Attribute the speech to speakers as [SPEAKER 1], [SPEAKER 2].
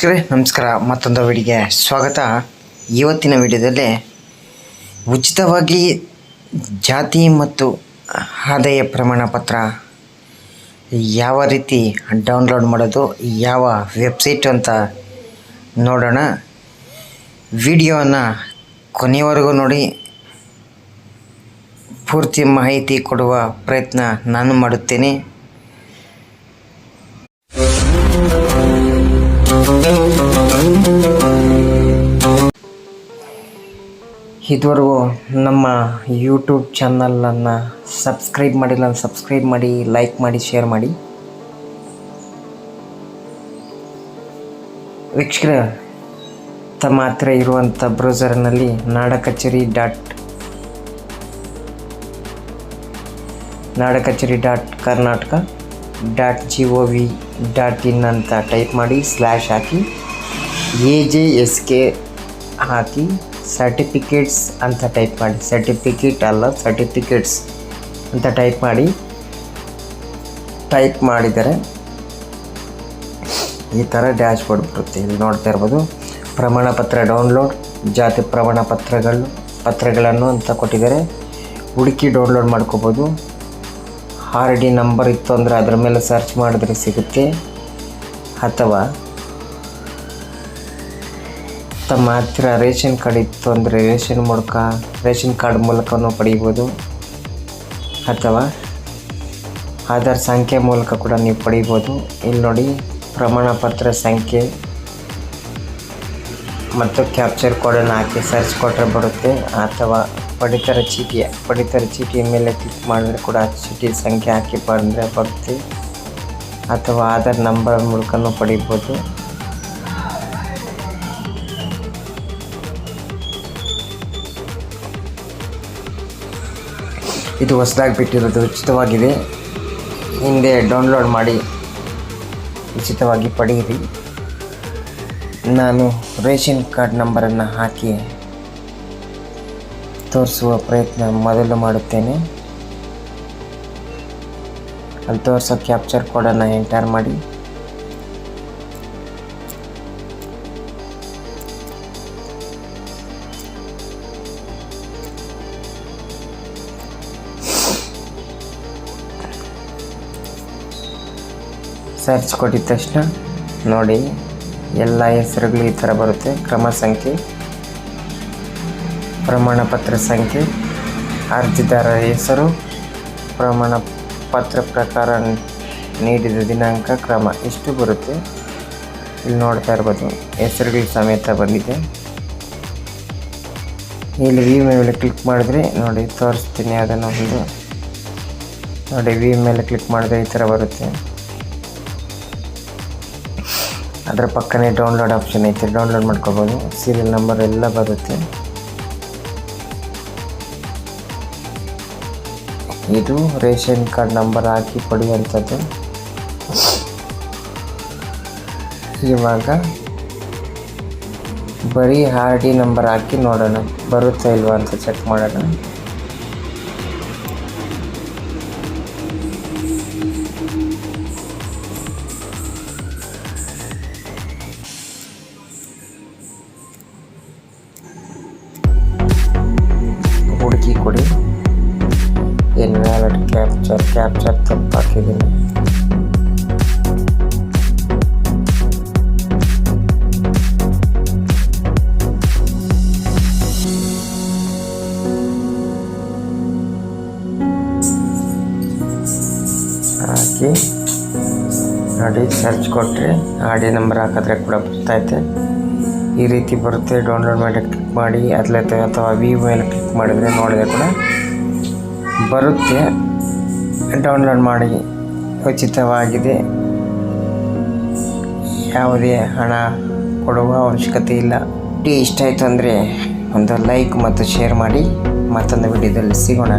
[SPEAKER 1] ವೀಕ್ಷಕರೇ ನಮಸ್ಕಾರ. ಮತ್ತೊಂದು ವಿಡಿಯೋಗೆ ಸ್ವಾಗತ. ಇವತ್ತಿನ ವಿಡಿಯೋದಲ್ಲಿ ಉಚಿತವಾಗಿ ಜಾತಿ ಮತ್ತು ಆದಾಯ ಪ್ರಮಾಣ ಪತ್ರ ಯಾವ ರೀತಿ ಡೌನ್ಲೋಡ್ ಮಾಡೋದು, ಯಾವ ವೆಬ್ಸೈಟ್ ಅಂತ ನೋಡೋಣ. ವಿಡಿಯೋವನ್ನು ಕೊನೆಯವರೆಗೂ ನೋಡಿ. ಪೂರ್ತಿ ಮಾಹಿತಿ ಕೊಡುವ ಪ್ರಯತ್ನ ನಾನು ಮಾಡುತ್ತೇನೆ. ಇದುವರೆಗೂ ನಮ್ಮ ಯೂಟ್ಯೂಬ್ ಚಾನಲನ್ನು ಸಬ್ಸ್ಕ್ರೈಬ್ ಮಾಡಿಲ್ಲ, ಸಬ್ಸ್ಕ್ರೈಬ್ ಮಾಡಿ, ಲೈಕ್ ಮಾಡಿ, ಶೇರ್ ಮಾಡಿ. ವೀಕ್ಷಕರೇ, ತಮ್ಮ ಹತ್ರ ಇರುವಂಥ ಬ್ರೌಸರ್ನಲ್ಲಿ naadakacheri.karnataka.gov.in ಅಂತ ಟೈಪ್ ಮಾಡಿ ಸ್ಲ್ಯಾಶ್ ಹಾಕಿ AJSK ಹಾಕಿ ಸರ್ಟಿಫಿಕೇಟ್ಸ್ ಅಂತ ಟೈಪ್ ಮಾಡಿ. ಸರ್ಟಿಫಿಕೇಟ್ ಅಲ್ಲ, ಸರ್ಟಿಫಿಕೇಟ್ಸ್ ಅಂತ ಟೈಪ್ ಮಾಡಿ. ಟೈಪ್ ಮಾಡಿದರೆ ಈ ಥರ ಡ್ಯಾಶ್ ಬೋರ್ಡ್ ಬರುತ್ತೆ. ಇಲ್ಲಿ ನೋಡ್ತಾ ಇರ್ಬೋದು, ಪ್ರಮಾಣ ಪತ್ರ ಡೌನ್ಲೋಡ್, ಜಾತಿ ಪ್ರಮಾಣ ಪತ್ರಗಳನ್ನು ಅಂತ ಕೊಟ್ಟಿದ್ದಾರೆ. ಹುಡುಕಿ ಡೌನ್ಲೋಡ್ ಮಾಡ್ಕೋಬೋದು. RD ನಂಬರ್ ಇತ್ತು ಅಂದರೆ ಅದರ ಮೇಲೆ ಸರ್ಚ್ ಮಾಡಿದ್ರೆ ಸಿಗುತ್ತೆ, ಅಥವಾ ತಮ್ಮ ಹತ್ತಿರ ರೇಷನ್ ಕಾರ್ಡ್ ಇತ್ತು ಅಂದರೆ ರೇಷನ್ ಕಾರ್ಡ್ ಮೂಲಕವೂ ಪಡೀಬೋದು, ಅಥವಾ ಆಧಾರ್ ಸಂಖ್ಯೆ ಮೂಲಕ ಕೂಡ ನೀವು ಪಡೀಬೋದು. ಇಲ್ಲಿ ನೋಡಿ, ಪ್ರಮಾಣ ಪತ್ರ ಸಂಖ್ಯೆ ಮತ್ತು ಕ್ಯಾಪ್ಚರ್ ಕೋಡನ್ನು ಹಾಕಿ ಸರ್ಚ್ ಕೊಟ್ಟರೆ ಬರುತ್ತೆ. ಅಥವಾ ಪಡಿತರ ಚೀಟಿಯ ಮೇಲೆ ಕ್ಲಿಕ್ ಮಾಡಿದ್ರೆ ಕೂಡ ಚೀಟಿ ಸಂಖ್ಯೆ ಹಾಕಿ ಬಂದರೆ ಬರುತ್ತೆ, ಅಥವಾ ಆಧಾರ್ ನಂಬರ್ ಮೂಲಕನೂ ಪಡೀಬೋದು. ಇದು ಹೊಸದಾಗಿ ಬಿಟ್ಟಿರೋದು, ಉಚಿತವಾಗಿದೆ. ಹಿಂದೆ ಡೌನ್ಲೋಡ್ ಮಾಡಿ ಉಚಿತವಾಗಿ ಪಡೆಯಿರಿ. ನಾನು ರೇಷನ್ ಕಾರ್ಡ್ ನಂಬರನ್ನು ಹಾಕಿ ತೋರಿಸುವ ಪ್ರಯತ್ನ ಮೊದಲು ಮಾಡುತ್ತೇನೆ. ಅಲ್ಲಿ ತೋರಿಸೋ ಕ್ಯಾಪ್ಚರ್ ಕೋಡನ್ನು ಎಂಟರ್ ಮಾಡಿ. ಸರ್ಚ್ ಕೊಟ್ಟಿದ ತಕ್ಷಣ ನೋಡಿ, ಎಲ್ಲ ಹೆಸರುಗಳು ಈ ಥರ ಬರುತ್ತೆ. ಕ್ರಮ ಸಂಖ್ಯೆ, ಪ್ರಮಾಣ ಪತ್ರ ಸಂಖ್ಯೆ, ಅರ್ಜಿದಾರರ ಹೆಸರು, ಪ್ರಮಾಣ ಪತ್ರ ಪ್ರಕಾರ ನೀಡಿದ ದಿನಾಂಕ, ಕ್ರಮ, ಇಷ್ಟು ಬರುತ್ತೆ. ಇಲ್ಲಿ ನೋಡ್ತಾ ಇರ್ಬೋದು, ಹೆಸರುಗಳ ಸಮೇತ ಬಂದಿದೆ. ಇಲ್ಲಿ ವಿ ಮೇಲೆ ಕ್ಲಿಕ್ ಮಾಡಿದ್ರೆ ನೋಡಿ, ತೋರಿಸ್ತೀನಿ ಅದನ್ನು ಒಂದು ನೋಡಿ. ವಿ ಮೇಲೆ ಕ್ಲಿಕ್ ಮಾಡಿದ್ರೆ ಈ ಥರ ಬರುತ್ತೆ. ಅದರ ಪಕ್ಕನೇ ಡೌನ್ಲೋಡ್ ಆಪ್ಷನ್ ಐತೆ, ಡೌನ್ಲೋಡ್ ಮಾಡ್ಕೋಬೋದು. ಸೀರಿಯಲ್ ನಂಬರ್ ಎಲ್ಲ ಬರುತ್ತೆ. ಇದು ರೇಷನ್ ಕಾರ್ಡ್ ನಂಬರ್ ಹಾಕಿ ಪಡೆಯುವಂಥದ್ದು. ಇವಾಗ ಬರೀ RD ನಂಬರ್ ಹಾಕಿ ನೋಡೋಣ, ಬರುತ್ತಾ ಇಲ್ವಾ ಅಂತ ಚೆಕ್ ಮಾಡೋಣ. ಹುಡುಕಿ ಕೊಡಿ. ಇನ್ವ್ಯಾಲಿಡ್ ಕ್ಯಾಪ್ಚರ್ ತಪ್ಪು ಹಾಕಿದ್ದೀನಿ. ಹಾಕಿ ನೋಡಿ, ಸರ್ಚ್ ಕೊಟ್ಟರೆ RD ನಂಬರ್ ಹಾಕಿದ್ರೆ ಕೂಡ ಬರ್ತಾಯಿದೆ. ಈ ರೀತಿ ಬರುತ್ತೆ. ಡೌನ್ಲೋಡ್ ಮಾಡಿ ಕ್ಲಿಕ್ ಮಾಡಿ, ಅಥವಾ ವಿ ಮೇಲೆ ಕ್ಲಿಕ್ ಮಾಡಿದರೆ ನೋಡಿದರೆ ಕೂಡ ಬರುತ್ತೆ. ಡೌನ್ಲೋಡ್ ಮಾಡಿ, ಉಚಿತವಾಗಿದೆ. ಯಾವುದೇ ಹಣ ಕೊಡುವ ಅವಶ್ಯಕತೆ ಇಲ್ಲ. ಇಷ್ಟ ಆಯಿತು ಅಂದರೆ ಒಂದು ಲೈಕ್ ಮತ್ತು ಶೇರ್ ಮಾಡಿ. ಮತ್ತೊಂದು ವಿಡಿಯೋದಲ್ಲಿ ಸಿಗೋಣ.